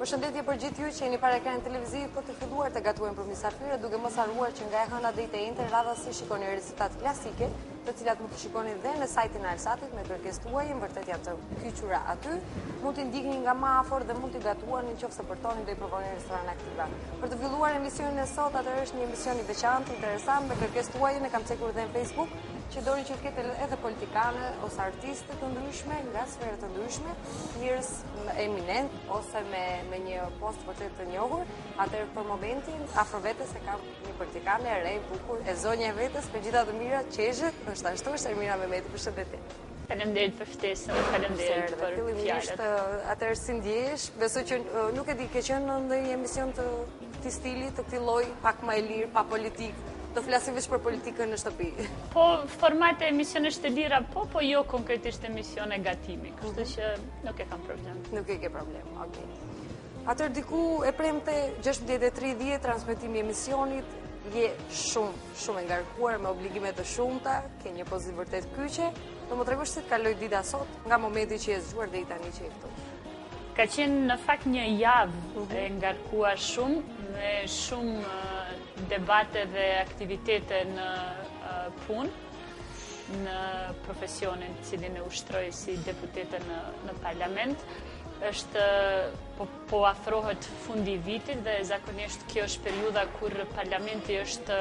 Përshëndetje për gjithë ju që jeni para ekranit televiziv për të filluar të gatuar për mysafirë, duke mos harruar që nga e hëna deri te enter radhasi shikoni rezultat klasike, të cilat mund të shikoni dhe në sajtin e Alsatit me kërkesë tuaj, vërtet janë të kyçura aty. Mund t'i ndikni nga më afër dhe mund t'i gatuani nëse përtoni do i provoni në restoran Aktiva. Për të filluar emisionin e sot, atëherë është një emision i veçantë, interesant, me kërkesë tuaj, ne kam cekur dhe në Facebook, që doni që të ketë edhe politikane ose artistë të ndryshme nga sfera të ndryshme, njerëz eminent ose me një post vërtet të njohur. Atëherë për momentin afër vetes e kam një politikane e re, bukur, e zonja e vetes, me gjitha të mira, qeshët, është ashtu, është Ermina Mehmeti, përshëndetje. Faleminderit për ftesën, faleminderit për fjalët. Atëherë si ndjehesh? Besoj që nuk e di, ke qenë në ndonjë emision të këtij stili, të këtij lloji, pak më e lirë, pa politikë. Do flasim veç për politikën në shtëpi. Po, formate emisionesh të lira, po jo konkretisht emisione gatimi, kështu që nuk e kam problem. Nuk e ke problem, okej. Atëherë diku e premte 16:30 transmetimi i emisionit, je shumë e ngarkuar me obligime të shumta, ke një pozitë vërtet kyçe. Do më tregosh si të kaloi dita sot, nga momenti që je zgjuar deri tani që je këtu. Ka qenë në fakt një javë e ngarkuar shumë, me shumë debate dhe aktivitete në punë, në profesionin cilin e ushtroj si deputete në parlament. Po afrohet fundi i vitit dhe zakonisht kjo është periudha kur parlamenti është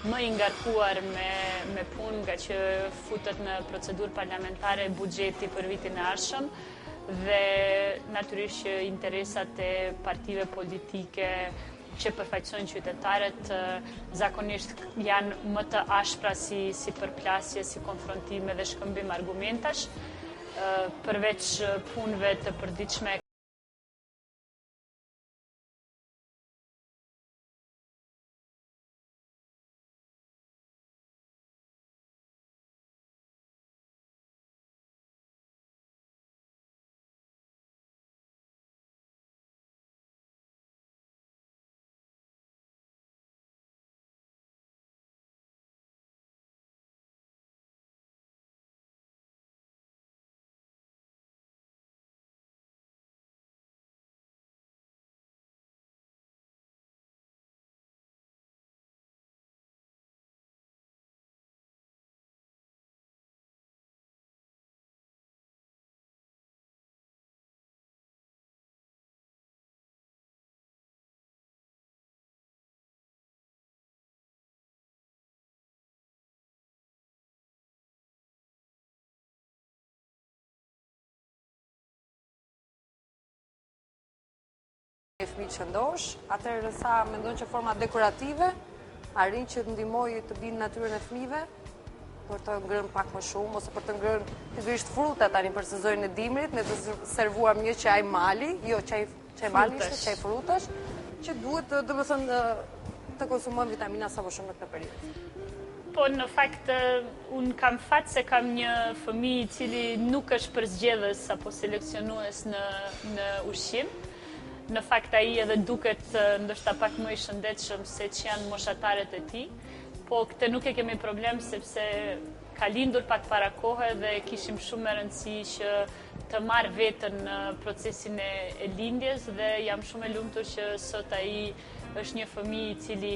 më i ngarkuar me punë, nga që futet në procedurë parlamentare buxheti për vitin e ardhshëm dhe natyrisht që interesat e partive politike që përfaqësojnë qytetarët zakonisht janë më të ashpra si përplasje, si konfrontime dhe shkëmbim argumentash, përveç punëve të përditshme. Fëmijë që ndosh, atëherë sa mendon që forma dekorative arrin që të ndihmojë të binë natyrën e fëmijëve për të ngrënë pak më shumë ose për të ngrënë pikërisht fruta tani për sezonin e dimrit, me të servuar një çaj mali, jo çaj mali, çaj frutash, që duhet domethënë të konsumojmë vitamina sa më shumë në këtë periudhë. Po, në fakt, unë kam fat se kam një fëmijë i cili nuk është përzgjedhës apo seleksionues në ushqim. Në fakt, ai edhe duket ndoshta pak më i shëndetshëm se që janë moshatarët e tij, po këtë nuk e kemi problem sepse ka lindur pak para kohe dhe kishim shumë me rëndësi që të marr veten në procesin e lindjes dhe jam shumë e lumtur që sot ai është një fëmijë i cili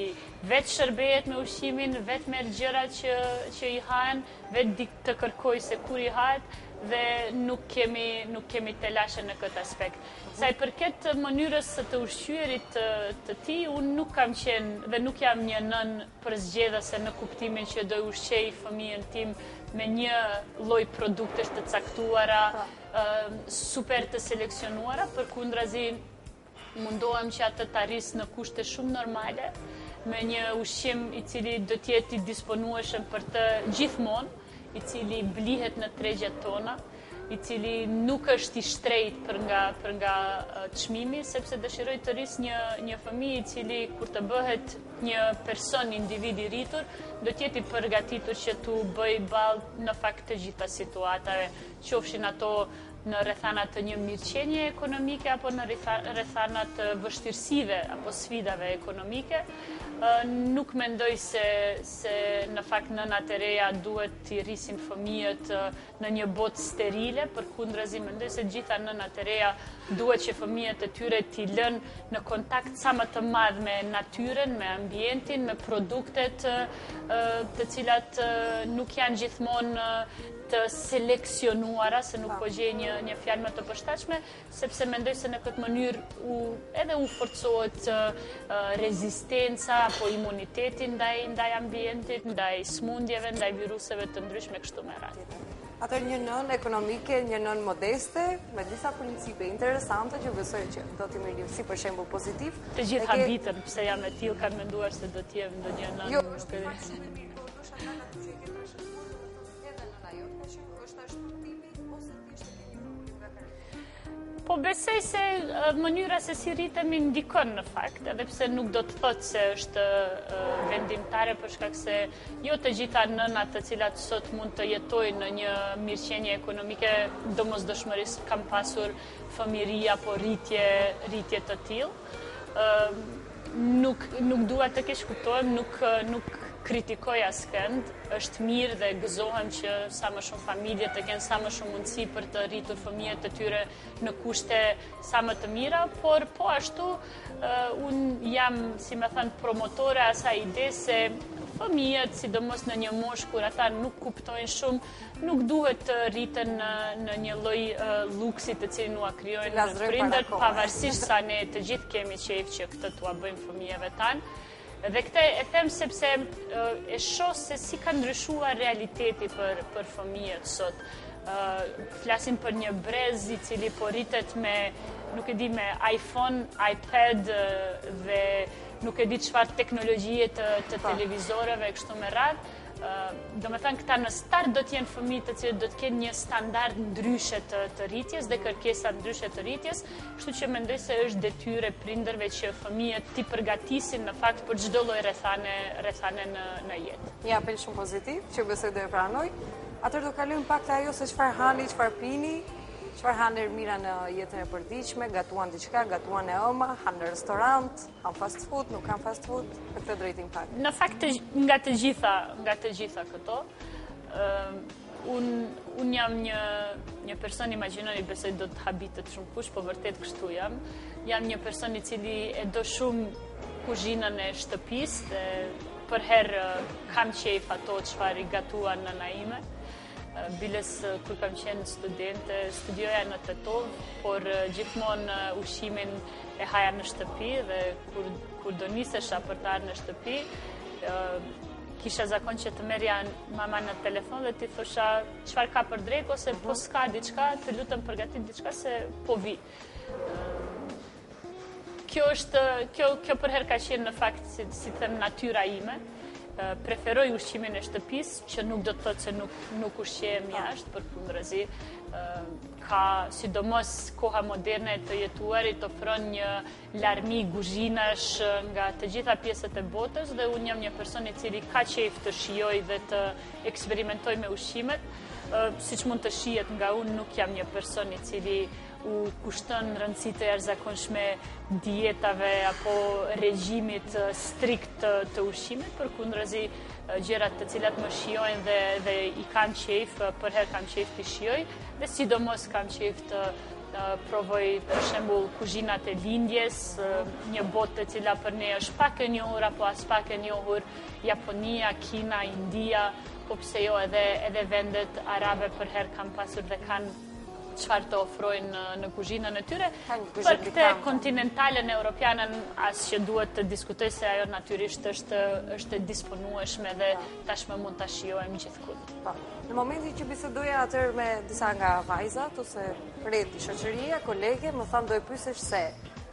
vetë shërbehet me ushqimin, vetë merr gjërat që i hahen, vetë të kërkoj se kur i hahet dhe nuk kemi telashe në këtë aspekt. Sa i përket mënyrës të ushqyerit të tij, unë nuk kam qenë dhe nuk jam një nën përzgjedhëse në kuptimin që do ushqej fëmijën tim me një lloj produktesh të caktuara, super të seleksionuara, përkundrazi mundohem që atë të arris në kushte shumë normale, me një ushqim i cili do të jetë i disponueshëm për të gjithmonë, i cili blihet në tregjet tona, i cili nuk është i shtrejt për nga çmimi, sepse dëshiroj të rris një fëmijë i cili kur të bëhet një person, individ i rritur, do të jetë i përgatitur që tu bëj ballë në fakt të gjitha situatave, qofshin ato në rrethana të një mirëqenie ekonomike apo në rrethana të vështirësive apo sfidave ekonomike. Nuk mendoj se në fakt nënat e reja duhet t'i rrisin fëmijët në një botë sterile, përkundrazi mendoj se gjitha nënat e reja duhet që fëmijët e tyre t'i lënë në kontakt sa më të madh me natyren, me ambientin, me produktet të cilat nuk janë gjithmonë të seleksionuara, se nuk po gjej një fjalë më të përshtatshme, sepse mendoj se në këtë mënyrë edhe u forcohet rezistenca apo imuniteti ndaj ambientit, ndaj smundjeve, ndaj viruseve të ndryshme kështu me radhë. Atër një nën ekonomike, një nën modeste, me disa principe interesante që besoj që do t'i mirë si për shembull pozitiv. Të gjithë habitën, pse jam e tillë, kanë menduar se do t'jem ndonjë nën. Jo, po besoj se mënyra se si rritemi ndikon në fakt, edhe pse nuk do të thotë se është vendimtare për shkak se jo të gjitha nënat të cilat sot mund të jetojnë në një mirëqenie ekonomike domosdoshmërisht kanë pasur fëmijëri apo rritje të tillë. Nuk dua të keq kuptohem, nuk kritikoj askënd, është mirë dhe gëzohem që sa më shumë familje të kenë sa më shumë mundësi për të rritur fëmijët e tyre në kushte sa më të mira, por po ashtu unë jam, si më thënë, promotore asaj ide se fëmijët, sidomos në një moshë kur ata nuk kuptojnë shumë, nuk duhet të rriten në një lloj luksi të cilin ua krijojnë prindërt, pavarësisht sa ne të gjithë kemi qejf që këtë t'ua bëjmë fëmijëve tanë. Dhe këtë e them sepse e shoh se si ka ndryshuar realiteti për fëmijët sot. Flasim për një brez i cili po rritet me, nuk e di, me iPhone, iPad dhe nuk e di çfarë teknologjie të televizoreve kështu me radhë. Do me thënë, këta në start do t'jenë fëmijë të cilët do t'kenë një standard ndryshe të rritjes dhe kërkesa ndryshe të rritjes, kështu që mendoj se është detyre prindërve që fëmijët t'i përgatisin në fakt për çdo lloj rrethane në jetë. Një apel shumë pozitiv, që besoj do e pranoj. Atëherë do kalojmë pak te ajo se çfarë hani, çfarë pini, çfarë hanë mira në jetën e përditshme, gatuan diçka, gatuan e ëma, hanë në restorant, han fast food, nuk han fast food, për këtë drejtim pak. Në fakt nga të gjitha këto, unë jam një person, imagjinoni, besoj do të habitet shumë kush, po vërtet kështu jam. Jam një person i cili e do shumë kuzhinën e shtëpisë, dhe për herë kam qejf ato çfarë i gatuan nëna ime. Biles kur kam qenë studente, studioja në Tetov, por gjithmonë ushqimin e haja në shtëpi dhe kur do nisesha për të ardhur në shtëpi, kisha zakon që të merja mama në telefon dhe ti thosha çfarë ka për drejt ose po s'ka diçka, të lutem përgatit diçka se po vi. Kjo për herë ka qenë në fakt si them natyra ime. Preferoj ushqimin e shtëpisë, që nuk do të thotë se nuk ushqehem jashtë, përkundrazi. Ka sidomos koha moderne të jetuarit ofron një larmi guzhinash nga të gjitha pjesët e botës dhe unë jam një person i cili ka qejf të shijoj dhe të eksperimentoj me ushqimet. Siç mund të shihet nga unë, nuk jam një person i cili u kushton rëndësi të jashtëzakonshme dietave apo regjimit strikt të ushqimit, përkundrazi gjërat të cilat më shijojnë dhe i kam qejf, për herë kam qejf të shijoj, dhe sidomos kam qejf të provoj për shembull kuzhinat e lindjes, një botë e cila për ne është pak e njohur apo as pak e njohur, Japonia, Kina, India, po pse jo edhe vendet arabe për herë kam pasur dhe kanë çfarë të ofrojnë në kuzhinën e tyre. Për këtë kontinentalen europianën as që duhet të diskutoj se ajo natyrisht është disponueshme dhe tashmë mund ta shijojmë gjithkund. Në momentin që bisedoja atëherë me disa nga vajzat ose rreti shoqëria, kolege, më thanë do e pyesesh se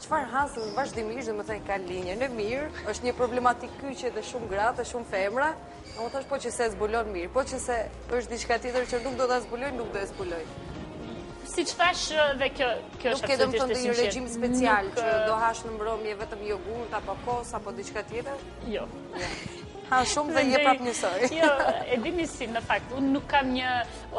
çfarë hanë vazhdimisht, domethënë ka linjën e mirë, është një problematik ky që edhe shumë gratë, shumë femra, do të thosh po që se zbulon mirë, po që se është diçka tjetër që nuk do ta zbuloj, nuk do e zbuloj. Siç thash, dhe kjo është absolutisht e sinqertë. Nuk ke domethënë një regjim special që do hash në mbrëmje vetëm jogurt apo kos apo diçka tjetër? Jo. Ha shumë dhe je prap njësoj. Jo, e dini si, në fakt, unë nuk kam një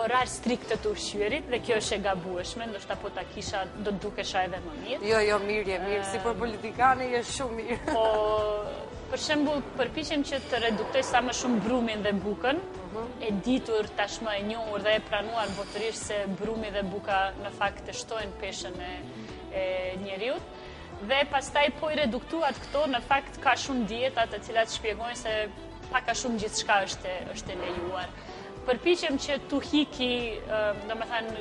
orar strikt të ushqyerit dhe kjo është e gabueshme, ndoshta po ta kisha do të dukesha edhe më mirë. Jo, mirë, si për politikane je shumë mirë. Po, për shembull, përpiqem që të reduktoj sa më shumë brumin dhe bukën, e ditur tashmë e njohur dhe e pranuar botërisht se brumi dhe buka në fakt të shtojnë peshën e njeriut. Dhe pastaj po i reduktuat këto, në fakt ka shumë dieta të cilat shpjegojnë se paka shumë gjithçka është e lejuar. Përpiqem që tu hiki, domethënë,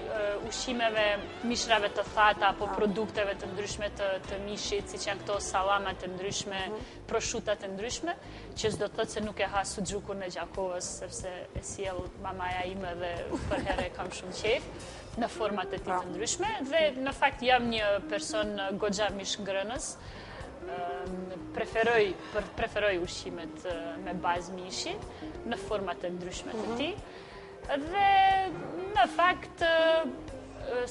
ushqimeve, mishrave të thata apo produkteve të ndryshme të mishit, siç janë këto sallama të ndryshme, prosciutta të ndryshme, që s'do të thotë se nuk e ha suxhukun e Gjakovës, sepse e sjell mamaja ime dhe për herë kam shumë qejf në format e tij të ndryshme dhe në fakt jam një person goxha mishngërënës. Preferoj ushqimet me bazë mishi në format e ndryshme të tij. Dhe në fakt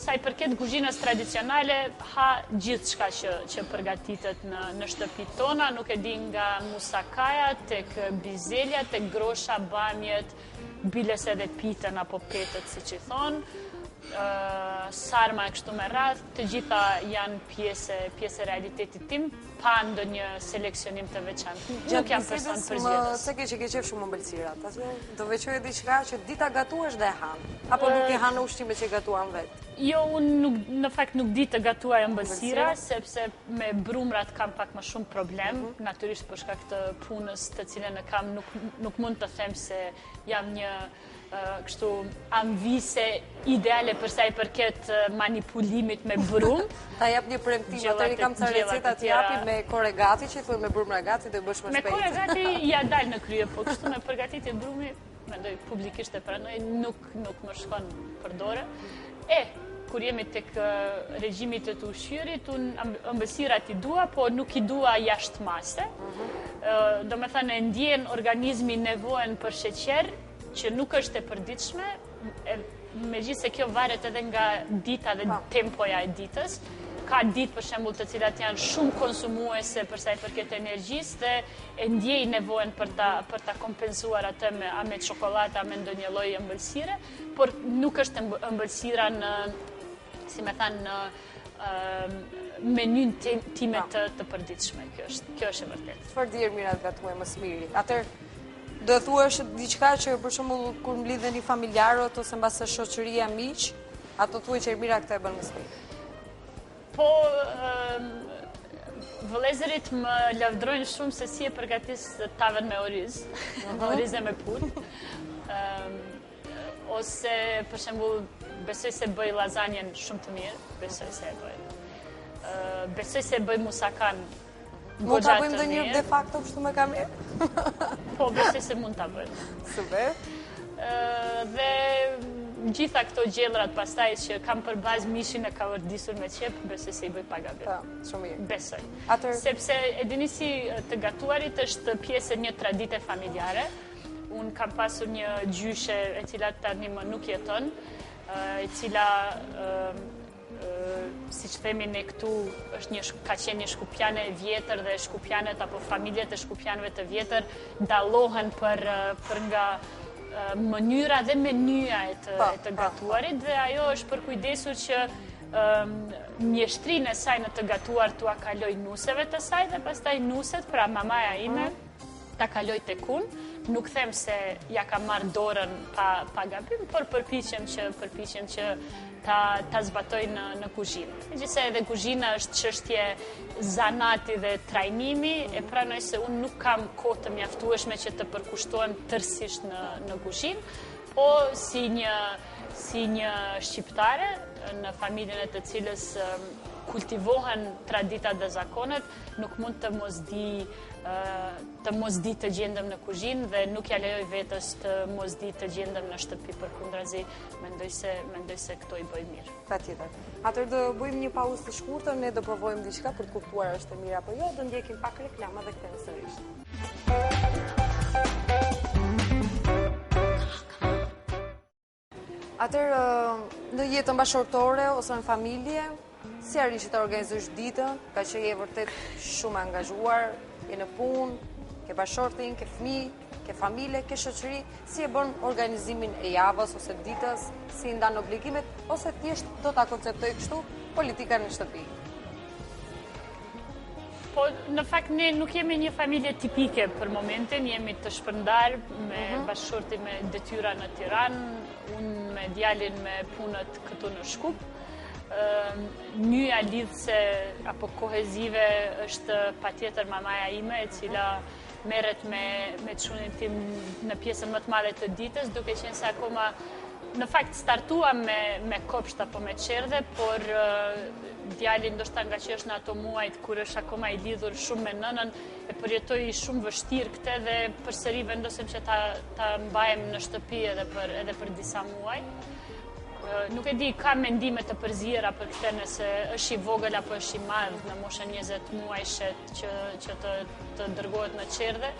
sa i përket kuzhinës tradicionale, ha gjithçka që përgatitet në shtëpitë tona, nuk e di nga musakaja tek bizelja, tek grosha, bamjet, biles edhe pitën apo petët siç i thonë. Sarma e kështu me radh, të gjitha janë pjesë e realitetit tim, pa ndonjë seleksionim të veçantë. Nuk jam person përzgjedhës. Se ke qef shumë ëmbëlsirat, do veçoje diçka që dita gatuash dhe e han, apo nuk e han ushqime që gatuan vetë? Jo, unë në fakt nuk di të gatuaj ëmbëlsira, sepse me brumrat kam pak më shumë problem, natyrisht për shkak të punës të cilën e kam, nuk mund të them se jam një kështu ambise ideale për sa i përket manipulimit me brum. Ta jap një premtim, atëri kam ca receta të japi me korregati, që i thuaj me brumë ragati dhe bësh më shpejt. Me korregati ja dal në krye, po kështu me përgatitje brumi, mendoj publikisht e pranoj, nuk më shkon për dorë. Kur jemi tek regjimi të ushqyerit, unë ëmbëlsirat i dua, po nuk i dua jashtë mase. Domethënë e ndjen organizmi nevojën për sheqer, që nuk është e përditshme, megjithëse kjo varet edhe nga dita dhe tempoja e ditës. Ka ditë për shembull të cilat janë shumë konsumuese për sa i përket energjisë dhe e ndjej nevojën për ta kompensuar atë me çokoladë, me ndonjë lloj ëmbëlsire, por nuk është ëmbëlsira në, si më thanë, në menyn time të përditshme. Kjo është e vërtetë. Çfarë di Ermirat gatuaj më së miri? Atëherë do të thuash diçka që për shembull kur mblidheni familjarët ose mbase shoqëria miq, ato thuaj që Ermira këtë e bën më së miri. Po, vëllezërit më lavdrojnë shumë se si e përgatis tavën me oriz, oriz e me pun. Ose, për shembull, besoj se bëj lazanjen shumë të mirë, besoj se e bëj. Besoj se bëj musakan. Mund ta bëjmë ndonjë de facto kështu me kamerë? Po, besoj se mund ta bëjmë. Super. Dhe gjitha këto gjellrat pastaj që kam për bazë mishin e kavërdisur me qep, besoj se i bëj pa gabim. Po, shumë mirë. Besoj. Sepse e dini si të gatuarit është pjesë e një tradite familjare. Unë kam pasur një gjyshe e cila tani më nuk jeton, e cila si që themi ne këtu, ka qenë një shkupjane e vjetër dhe shkupjanet apo familjet e shkupjanëve të vjetër dallohen për nga mënyra dhe menyja e të gatuarit dhe ajo është për kujdesur që mjeshtrinë e saj në të gatuar t'ua kaloj nuseve të saj dhe pastaj nuset, pra mamaja ime, ta kaloj tek unë. Nuk them se ja ka marrë dorën pa gabim, por përpiqem që ta zbatoj në kuzhinë. Megjithëse edhe kuzhina është çështje zanati dhe trajnimi, e pranoj se unë nuk kam kohë të mjaftueshme që të përkushtohem tërësisht në kuzhinë, po si një shqiptare në familjen e të cilës kultivohen traditat dhe zakonet, nuk mund të mos di të gjendem në kuzhinë dhe nuk ja lejoj vetës të mos di të gjendem në shtëpi, përkundrazi mendoj se këto i bëj mirë. Patjetër. Atëherë do bëjmë një pauzë të shkurtër, ne do provojmë diçka për të kuptuar është e mirë apo jo, do ndjekim pak reklama dhe kthehemi sërish. Atëherë në jetën bashkëtorë ose në familje, si arrin që të organizosh ditën, ka që je vërtet shumë angazhuar, je në punë, ke bashortin, ke fëmijë, ke familje, ke shoqëri, si e bën organizimin e javës ose ditës, si ndan obligimet, ose thjesht do ta konceptoj kështu politika në shtëpi? Po, në fakt, ne nuk jemi një familje tipike për momentin, jemi të shpërndar me bashkëshorti me detyra në Tiranë, unë me djalin me punët këtu në Shkup. Njëja lidhse apo kohezive është patjetër mamaja ime, e cila merret me çunin tim në pjesën më të madhe të ditës, duke qenë se akoma në fakt startuam me kopsht apo me qerdhe, por djali ndoshta nga që është në ato muajt kur është akoma i lidhur shumë me nënën, e përjetoi shumë vështirë këtë dhe përsëri vendosem që ta mbajem në shtëpi edhe për disa muaj. Nuk e di, ka mendime të përzira për këtë nëse është i vogël apo është i madh në moshën 20 muajshe që të dërgohet në qerdhe,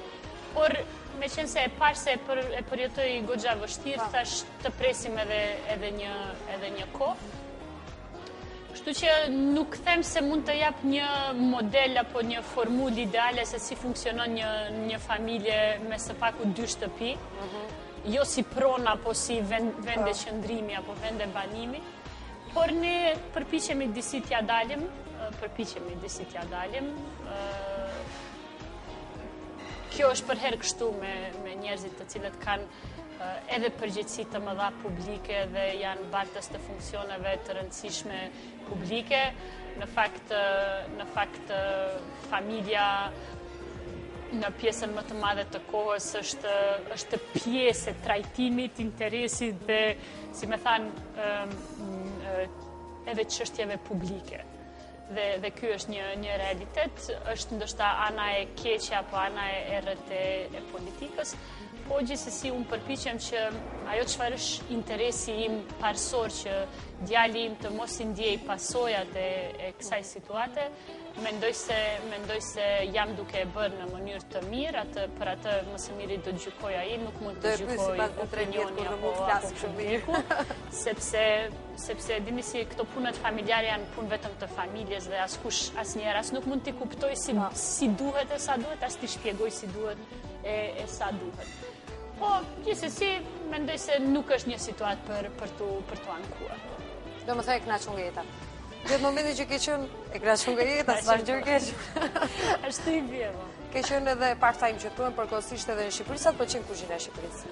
por me qenë se e pash se e përjetoi goxha vështirë, thash të presim edhe një kohë. Kështu që nuk them se mund të jap një model apo një formulë ideale se si funksionon një familje me së paku 2 shtëpi, jo si prona apo si vende qëndrimi apo vende banimi, por ne përpiqemi disi t'ja dalim, Kjo është për herë kështu me njerëzit të cilët kanë edhe përgjegjësi të mëdha publike dhe janë bartës të funksioneve të rëndësishme publike. Në fakt familja në pjesën më të madhe të kohës është pjesë e trajtimit, interesit dhe, si me thanë, edhe çështjeve publike. Dhe ky është një realitet, është ndoshta ana e keqe apo ana e rrët e politikës, po gjithsesi unë përpiqem që ajo çfarë është interesi im parësor që djali im të mos i ndjej pasojat e kësaj situate, mendoj se jam duke e bërë në mënyrë të mirë, për atë më së miri do të gjykoj ai, nuk mund të gjykoj opinioni apo publiku, sepse dini si këto punët familjare janë punë vetëm të familjes dhe asnjëherë nuk mund t'i kuptoj si duhet e sa duhet, as t'i shpjegoj si duhet e sa duhet. Po, gjithsesi, mendoj se nuk është një situatë për t'u ankuar. Do më thë e kënaqur nga jeta. Gjithë momentin që ke qenë e kënaqur nga jeta, s'vash gjë keq. Ashtu i bie. Ke qenë edhe part-time që thuhen përkohësisht edhe në Shqipëri, sa të pëlqen kuzhina e Shqipërisë?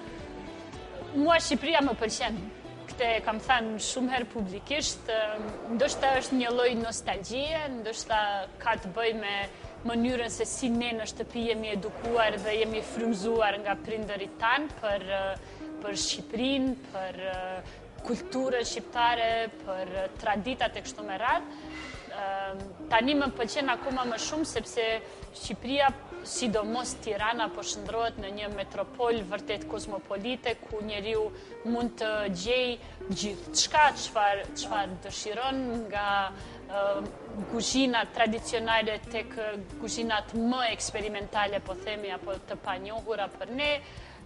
Mua Shqipëria më pëlqen. Këtë kam thënë shumë herë publikisht, ndoshta është një lloj nostalgjie, ndoshta ka të bëjë me mënyrën se si ne në shtëpi jemi edukuar dhe jemi frymzuar nga prindërit tanë për Shqipërinë, për kulturën shqiptare, për traditat e kështu me radhë. Tani më pëlqen akoma më shumë sepse Shqipëria, sidomos Tirana, po shndrohet në një metropol vërtet kozmopolite ku njeriu mund të gjejë gjithçka çfarë dëshiron, nga kuzhinat tradicionale tek kuzhinat më eksperimentale, po themi, apo të panjohura për ne,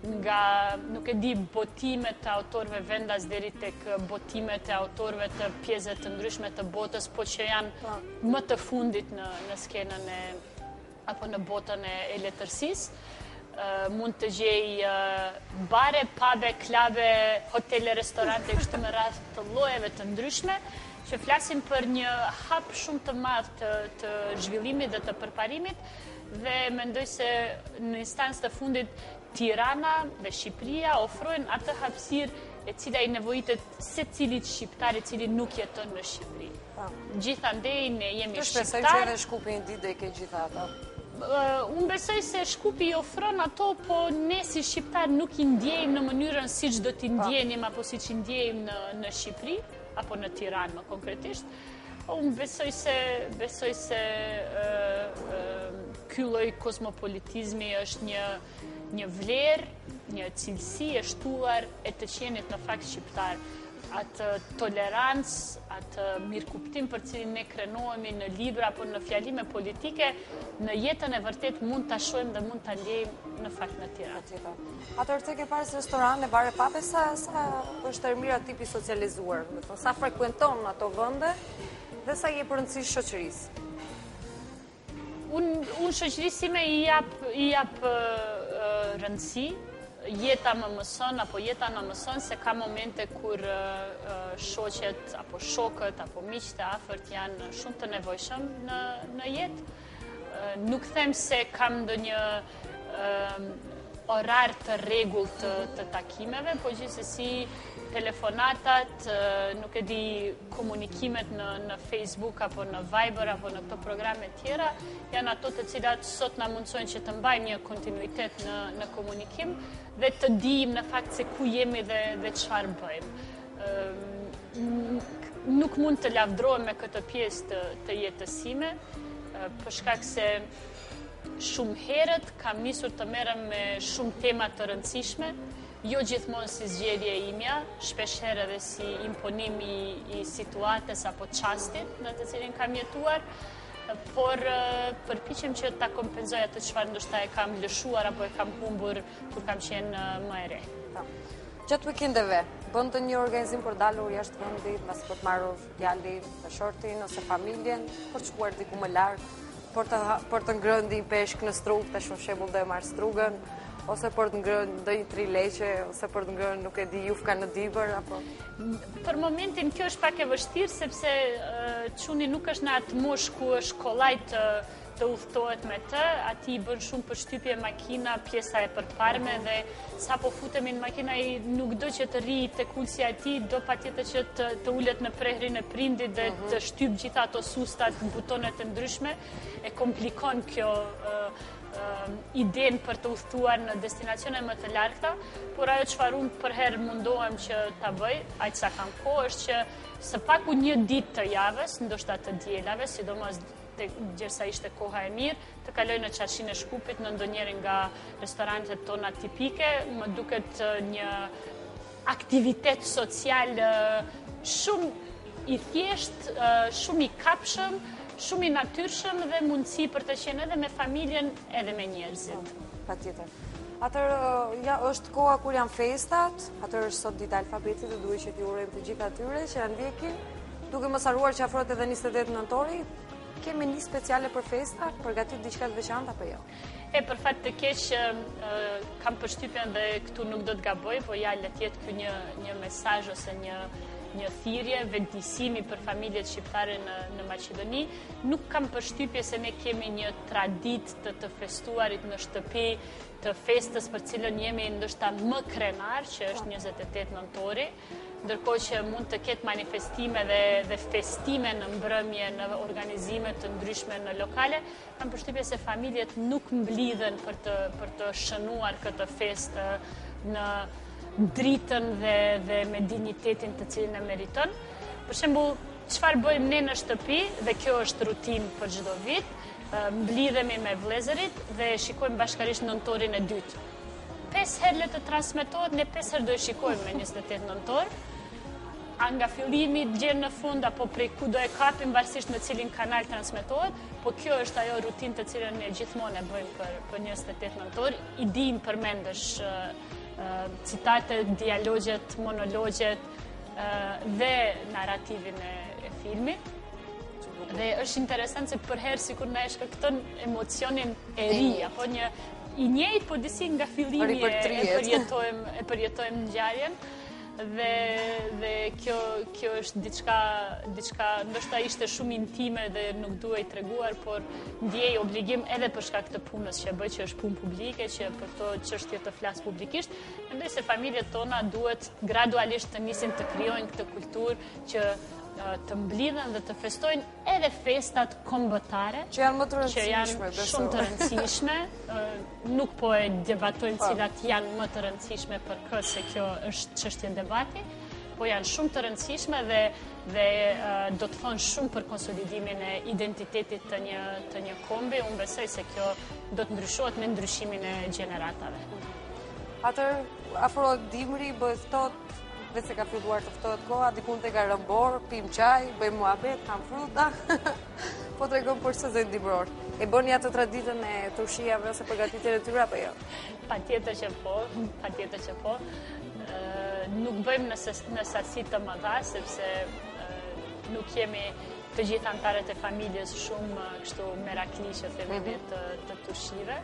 nga, nuk e di, botimet të autorëve vendas deri tek botimet e autorëve të pjesëve të ndryshme të botës, po që janë më të fundit në skenën apo në botën e letërsisë. Mund të gjej bare, pube, klabe, hotele, restorante, kështu me radhë të llojeve të ndryshme, që flasim për një hap shumë të madh të zhvillimit dhe të përparimit, dhe mendoj se në instancë të fundit Tirana dhe Shqipëria ofrojnë atë hapësirë e cila i nevojitet secilit shqiptar i cili nuk jeton në Shqipëri. Gjithandej ne jemi shqiptar. Të shpresoj që edhe Shkupi një ditë do i ke gjitha ato. Unë besoj se Shkupi i ofron ato, po ne si shqiptar nuk i ndjejmë në mënyrën siç do t'i ndjenim apo siç i ndjejmë në Shqipëri apo në Tiranë më konkretisht. Unë besoj se ky lloj kozmopolitizmi është një vlerë, një cilësi e shtuar e të qenit në fakt shqiptar. Atë tolerancë, atë mirëkuptim për cilin ne krenohemi në libra apo në fjalime politike, në jetën e vërtet mund ta shohim dhe mund ta ndjejmë në fakt në Tiranë. Atëherë tek e pas restorane, bare, pape, sa është Ermira tipi socializuar, sa frekuenton ato vende dhe sa je për rëndësi shoqërisë? Unë shoqërisë ime i jap rëndësi, jeta më mëson, apo jeta në mëson se ka momente kur shoqet, apo shokët, apo miqtë e afërt janë shumë të nevojshëm në jetë. Nuk them se kam ndonjë orar të rregullt të takimeve, po gjithsesi telefonatat, nuk e di, komunikimet në Facebook apo në Viber apo në këto programe tjera, janë ato të cilat sot na mundsojnë që të mbajmë një kontinuitet në komunikim dhe të dijmë në fakt se ku jemi dhe çfarë bëjmë. Nuk mund të lavdrohem me këtë pjesë të jetës sime, për shkak se shumë herët kam nisur të merrem me shumë tema të rëndësishme, jo gjithmonë si zgjedhje imja, shpesh herë edhe si imponim i situates apo çastit në të cilin kam jetuar, por përpiqem që ta kompenzoj atë çfarë ndoshta e kam lëshuar apo e kam humbur kur kam qenë më e re. Gjatë weekendeve, bën të një organizim për dalur jashtë vendit, mbas për të marrur djalin, dashortin ose familjen, për të shkuar diku më larg, për të ngrënë një peshk në strug, tash në shembull do e marr strugën, ose për të ngrënë ndonjë trileqe, ose për të ngrënë, nuk e di, jufka në dibër, apo... Për momentin kjo është pak e vështirë, sepse çuni nuk është në atë moshë ku është kollaj të udhtohet me të, ati i bën shumë përshtypje makina, pjesa e përparme dhe sa po futemi në makina i nuk do që të rri të kulësja ati, do patjetër që të ullet në prehrin e prindit dhe të shtyp gjitha ato sustat, butonet e ndryshme, e komplikon kjo idenë për të udhëtuar në destinacione më të largëta, por ajo çfarë unë për herë mundohem që ta bëj, aq sa kam kohë, është që së paku një ditë të javës, ndoshta të dielave, sidomos gjersa ishte koha e mirë, të kaloj në Qashin e Shkupit në ndonjërin nga restorantet tona tipike, më duket një aktivitet social shumë i thjesht, shumë i kapshëm, shumë i natyrshëm dhe mundësi për të qenë edhe me familjen, edhe me njerëzit. Patjetër. Atëherë, ja, është koha kur janë festat, atëherë është sot dita e alfabetit dhe duhet që t'ju urojmë të gjithë atyre që janë ndjekin, duke mos harruar që afrohet edhe 28 nëntori, kemi një speciale për festa, përgatit diçka të veçantë apo jo? Për fat të keq, kam përshtypjen dhe këtu nuk do të gaboj, po ja le të jetë ky një mesazh ose një thirrje, vendisimi për familjet shqiptare në Maqedoni. Nuk kam përshtypje se ne kemi një traditë të festuarit në shtëpi, të festës për cilën jemi ndoshta më krenar, që është 28 nëntori, ndërkohë që mund të ketë manifestime dhe festime në mbrëmje, në organizime të ndryshme në lokale, kam përshtypje se familjet nuk mblidhen për të shënuar këtë festë në dritën dhe me dignitetin të cilin e meriton. Për shembull, çfarë bëjmë ne në shtëpi, dhe kjo është rutinë për çdo vit, mblidhemi me vëllezërit dhe shikojmë bashkërisht nëntorin e dytë. 5 herë le të transmetohet, ne 5 herë do e shikojmë me 28 nëntor. A nga fillimi gjenë në fund, apo prej ku do e kapim, varësisht në cilin kanal transmetohet, po kjo është ajo rutinë të cilën ne gjithmonë e bëjmë për 28 nëntor. I dim përmendesh citatet, dialogjet, monologjet dhe narrativin e filmit. Dhe është interesant se për herë sikur na e shkakton emocionin e ri, apo një i njëjtë, po disi nga fillimi e përjetojmë ngjarjen. Dhe kjo është diçka ndoshta ishte shumë intime dhe nuk duhej treguar, por ndjej obligim edhe për shkak të punës që bëj, që është punë publike, që për këto çështje të flas publikisht. Mendoj se familjet tona duhet gradualisht të nisin të krijojnë këtë kulturë që të mblidhen dhe të festojnë edhe festat kombëtare, që janë më të rëndësishme, që janë shumë të rëndësishme, nuk po e debatojmë cilat janë më të rëndësishme për këtë, se kjo është çështje debati, po janë shumë të rëndësishme dhe do të thonë shumë për konsolidimin e identitetit të një kombi. Unë besoj se kjo do të ndryshohet me ndryshimin e gjeneratave. Atëherë, afrohet dimri, bëhet ftohtë, vetë se ka filluar të ftohet koha, dikun te ka rëmbor, pim çaj, bëjmë muhabet, ham fruta, po tregon për sezon dimror. E bëni atë traditën e turshijave ose përgatitjen e tyre apo jo? Patjetër që po. Nuk bëjmë në sasi të mëdha, sepse nuk jemi të gjithë antarët e familjes shumë kështu merakli që themi të turshive.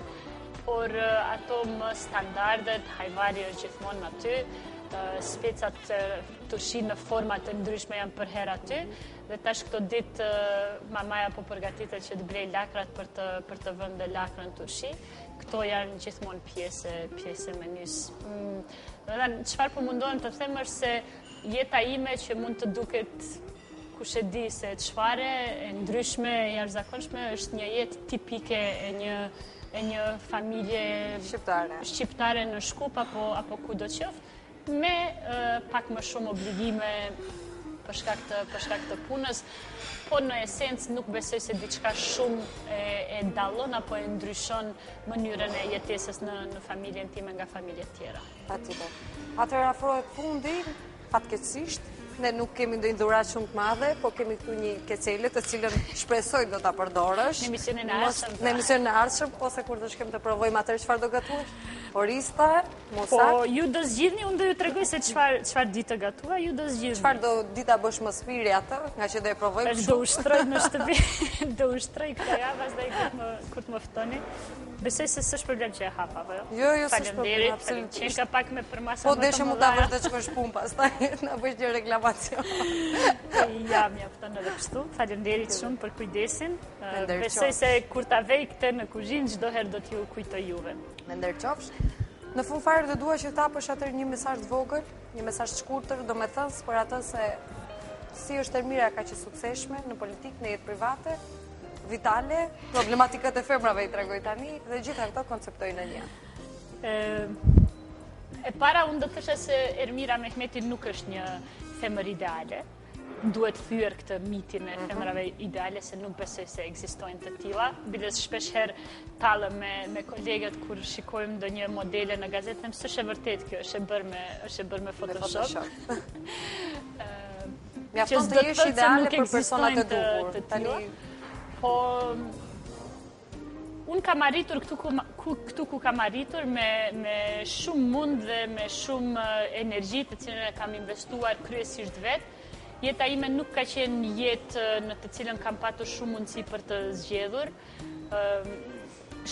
por ato më standardet, hajvari është gjithmonë aty, specat turshi në format të ndryshme janë për herë aty, dhe tash këto ditë mamaja po përgatitet që të blej lakrat për të vënë lakrën turshi. Këto janë gjithmonë pjesë e menys. Çfarë po mundohem të them është se jeta ime që mund të duket kush e di se çfarë e ndryshme, e jashtëzakonshme, është një jetë tipike e një familje shqiptare në Shkup apo kudo qoftë, me pak më shumë obligime për shkak të punës, po në esencë nuk besoj se diçka shumë e dallon apo e ndryshon mënyrën e jetesës në familjen time nga familje tjera. Patjetër. Atëherë afrohet fundi, fatkeqësisht, ne nuk kemi ndonjë dhuratë shumë të madhe, po kemi këtu një kecele të cilën shpresoj do ta përdorësh. Në emisionin e ardhshëm. Në emisionin e ardhshëm, ose kur do shkem të provojmë atëherë çfarë do gatuash? Orista, mosak. Po ju do zgjidhni, unë do ju tregoj se çfarë di të gatua, ju do zgjidhni. Çfarë do di ta bësh më spiri atë, nga që do e provojmë shumë. Do ushtroj në shtëpi, do ushtroj këtë javë, pastaj kur të më ftoni. Besoj se s'është problem që e hapa, apo jo? Jo, s'është problem, absolutisht. Ka pak me për masa më të mëdha. Po deshe mund ta vësh të shkosh punë pastaj, na bësh një reklamacion. Ja, mjafton edhe kështu. Faleminderit shumë për kujdesin. Besoj se kur ta vej këtë në kuzhinë, çdo herë do t'ju kujtoj juve. Me ndërqofsh. Në fund fare do dua që të hapësh atë një mesazh të vogël, një mesazh të shkurtër, domethënë për atë se si është Ermira kaq e suksesshme në politikë, në jetë private, vitale, problematikat e femrave i tregoj tani dhe gjitha këto konceptojnë në një. E para unë do të thësha se Ermira Mehmeti nuk është një femër ideale. Duhet thyer këtë mitin e femrave ideale, se nuk besoj se ekzistojnë të tilla. Biles shpesh herë tallëm me kolegët kur shikojmë ndonjë modele në gazetë, them s'është e vërtetë kjo, është e bërë me Photoshop. Mjafton të jesh ideale për personat e duhur. Tani po unë kam arritur këtu ku kam arritur me shumë mund dhe me shumë energji të cilën e kam investuar kryesisht vetë. Jeta ime nuk ka qenë jetë në të cilën kam patur shumë mundësi për të zgjedhur.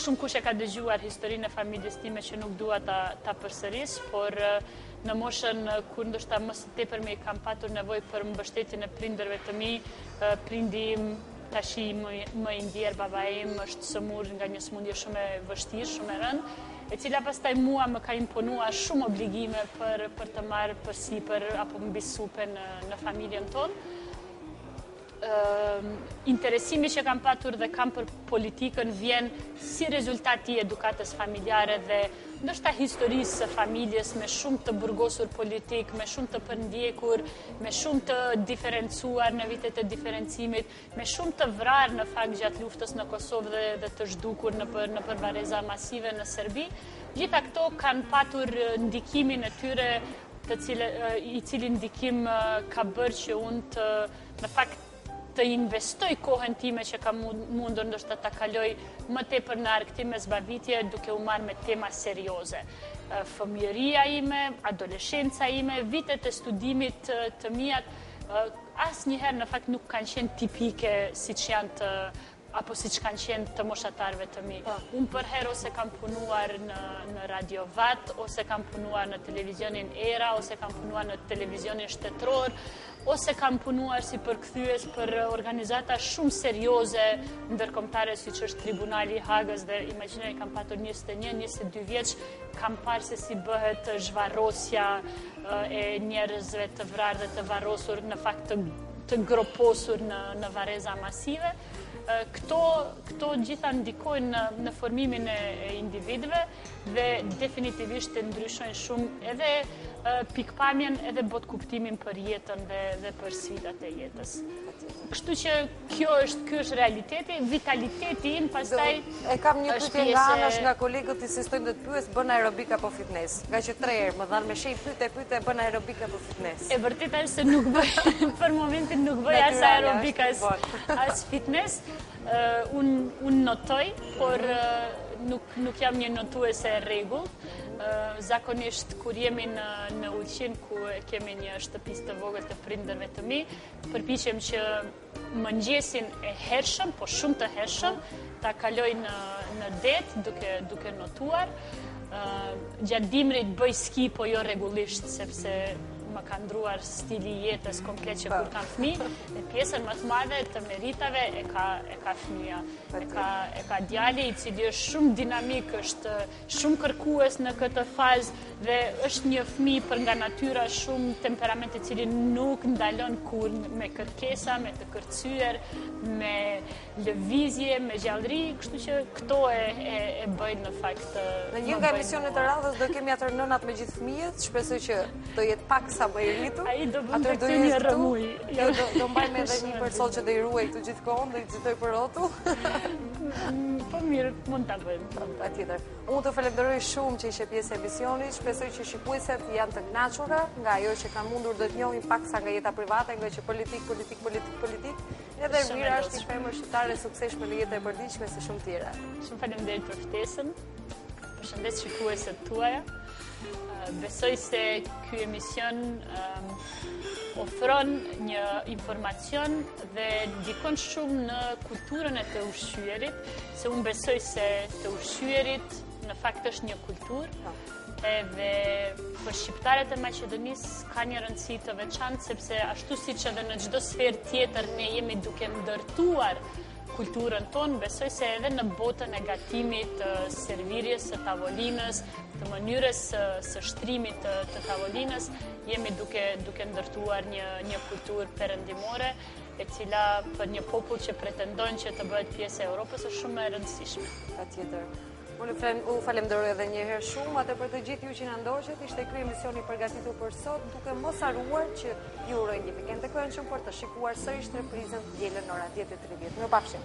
Shumë kush e ka dëgjuar historinë e familjes time që nuk dua ta përsëris, por në moshën kur ndoshta më së tepërmi kam patur nevojë për mbështetjen e prindërve të mi, prindi im tashi më i ndjer, baba im është sëmur nga një sëmundje shumë e vështirë, shumë e rëndë, e cila pastaj mua më ka imponuar shumë obligime për të marrë përsipër apo mbi supe në familjen tonë. Interesimi që kam patur dhe kam për politikën vjen si rezultati i edukatës familjare dhe ndoshta historisë së familjes me shumë të burgosur politik, me shumë të përndjekur, me shumë të diferencuar në vitet e diferencimit, me shumë të vrarë në fakt gjatë luftës në Kosovë dhe të zhdukur në përvareza masive në Serbi. Gjitha këto kanë patur ndikimin e tyre, i cili ndikim ka bërë që unë në fakt të investoj kohën time që kam mundur ndoshta ta kaloj më tepër në argëtim me zbavitje duke u marrë me tema serioze. Fëmijëria ime, adoleshenca ime, vitet e studimit të mia asnjëherë në fakt nuk kanë qenë tipike siç janë apo siç kanë qenë të moshatarëve të mi. Unë për herë ose kam punuar në Radio Vat, ose kam punuar në televizionin Era, ose kam punuar në televizionin shtetëror, ose kam punuar si përkthyes për organizata shumë serioze ndërkombëtare siç është Tribunali i Hagës dhe imagjinoj kam patur 21-22 vjeç, kam parë se si bëhet zhvarrosja e njerëzve të vrarë dhe të varrosur, në fakt të groposur në varreza masive. Këto gjitha ndikojnë në formimin e individëve dhe definitivisht të ndryshojnë shumë edhe pikpamjen edhe botkuptimin për jetën dhe për sfidat e jetës. Kështu që kjo është realiteti, vitaliteti im pastaj e kam një pyetje nga anash nga kolegët insistojnë të të pyes bën aerobik apo fitness. Nga që 3 herë më dhanë me shej pyetje bën aerobik apo fitness. E vërtetë është se nuk bëj për momentin nuk bëj as aerobik as fitness. Unë notoj, por nuk jam një notuese e rregullt. Zakonisht kur jemi në Ulqin ku kemi një shtëpisë të vogël të prindërve të mi, përpiqem që mëngjesin e hershëm, po shumë të hershëm, ta kaloj në det duke notuar. Gjatë dimrit bëj ski, po jo rregullisht, sepse më ka ndruar stili jetës komplet që kur kam fëmijë, dhe pjesën më të madhe të meritave e ka fëmia. E ka djali i cili është shumë dinamik, është shumë kërkues në këtë fazë dhe është një fëmijë për nga natyra shumë temperament i cili nuk ndalon kur me kërkesa, me të kërcyer, me lëvizje, me gjallëri, kështu që këto e bëjnë në fakt. Në një nga emisionet e radhës do kemi atër nënat me gjithë fëmijët, shpresoj që do jetë pak sa më i rritur. Ai do bën të këtë një rëmuj. Do mbajmë edhe një person që do i ruaj këtu gjithkohon, do i nxitoj për rrotull. Po mirë, mund ta bëjmë. Patjetër. Unë të falenderoj shumë që ishe pjesë e emisionit. Shpresoj që shikuesit janë të kënaqura nga ajo që kanë mundur të njohin pak sa nga jeta private, nga që politik. Edhe Elvira është një femër shqiptare e suksesshme në jetën e përditshme si shumë tjera. Shumë faleminderit për ftesën. Përshëndes shikuesit tuaja. Besoj se ky emision ofron një informacion dhe ndikon shumë në kulturën e të ushqyerit, se unë besoj se të ushqyerit në fakt është një kulturë, edhe për shqiptarët e Maqedonisë ka një rëndësi të veçantë, sepse ashtu siç edhe në çdo sferë tjetër ne jemi duke ndërtuar kulturën tonë, besoj se edhe në botën e gatimit, të servirjes së tavolinës, të mënyrës së shtrimit të tavolinës, jemi duke ndërtuar një kulturë perëndimore, e cila për një popull që pretendon që të bëhet pjesë e Europës është shumë e rëndësishme. Patjetër. Unë u falenderoj edhe një herë shumë, atë për të gjithë ju që na ndoqët, ishte ky emisioni përgatitur për sot, duke mos harruar që ju uroj një vikend të këndshëm për të shikuar sërish reprizën dielën në orën 10:30. Mirupafshim.